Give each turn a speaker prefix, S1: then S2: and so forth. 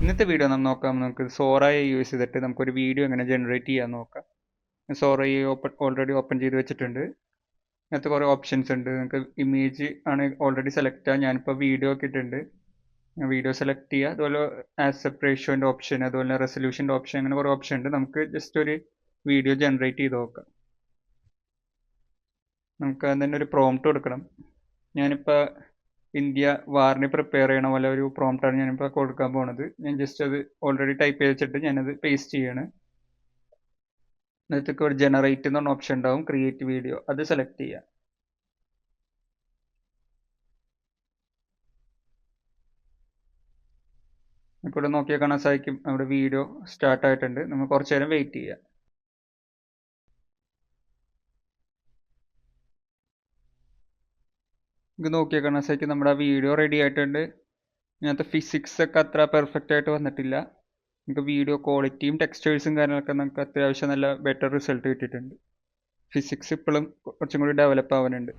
S1: ഇന്നത്തെ വീഡിയോ നമുക്ക് സോറയെ യൂസ് ചെയ്തിട്ട് നമുക്കൊരു വീഡിയോ എങ്ങനെ ജനറേറ്റ് ചെയ്യാൻ നോക്കാം. സോറയെ ഓൾറെഡി ഓപ്പൺ ചെയ്ത് വെച്ചിട്ടുണ്ട്. ഇതിനകത്ത് കുറേ ഓപ്ഷൻസ് ഉണ്ട്. നിങ്ങൾക്ക് ഇമേജ് ആണ് ഓൾറെഡി സെലക്ട് ചെയ്യാം. ഞാനിപ്പോൾ വീഡിയോ ഒക്കെ ഇട്ടിട്ടുണ്ട്. വീഡിയോ സെലക്ട് ചെയ്യുക. അതുപോലെ ആസ്പെക്ട് റേഷ്യോൻ്റെ ഓപ്ഷൻ, അതുപോലെ റെസൊല്യൂഷൻ്റെ ഓപ്ഷൻ, അങ്ങനെ കുറേ ഓപ്ഷൻ ഉണ്ട്. നമുക്ക് ജസ്റ്റ് ഒരു വീഡിയോ ജനറേറ്റ് ചെയ്ത് നോക്കാം. നമുക്ക് അതിന് തന്നെ ഒരു പ്രോംപ്റ്റ് കൊടുക്കണം. ഞാനിപ്പോൾ ഇന്ത്യ വാറിന് പ്രിപ്പയർ ചെയ്യണ പോലെ ഒരു പ്രോംപ്റ്റാണ് ഞാനിപ്പോൾ കൊടുക്കാൻ പോണത്. ഞാൻ ജസ്റ്റ് അത് ഓൾറെഡി ടൈപ്പ് ചെയ്ത് വെച്ചിട്ട് ഞാനത് പേസ്റ്റ് ചെയ്യാണ്. എന്നിട്ട് ഒരു ജനറേറ്റ് എന്ന് പറഞ്ഞ ഓപ്ഷൻ ഉണ്ടാവും, ക്രിയേറ്റ് വീഡിയോ, അത് സെലക്ട് ചെയ്യുക. ഇവിടെ നോക്കിയാൽ കാണാൻ സാധിക്കും നമ്മുടെ വീഡിയോ സ്റ്റാർട്ട് ആയിട്ടുണ്ട്. നമ്മൾ കുറച്ച് നേരം വെയിറ്റ് ചെയ്യുക. ഇത് നോക്കിയാൽ കാണാൻ സാധിക്കും നമ്മുടെ വീഡിയോ റെഡി ആയിട്ടുണ്ട്. ഇതിനകത്ത് ഫിസിക്സ് ഒക്കെ അത്ര പെർഫെക്റ്റ് ആയിട്ട് വന്നിട്ടില്ല. നമുക്ക് വീഡിയോ ക്വാളിറ്റിയും ടെക്സ്റ്റേഴ്സും കാര്യങ്ങളൊക്കെ നമുക്ക് അത്യാവശ്യം നല്ല ബെറ്റർ റിസൾട്ട് കിട്ടിയിട്ടുണ്ട്. ഫിസിക്സ് ഇപ്പോഴും കുറച്ചും കൂടി ഡെവലപ്പ് ആവാനുണ്ട്.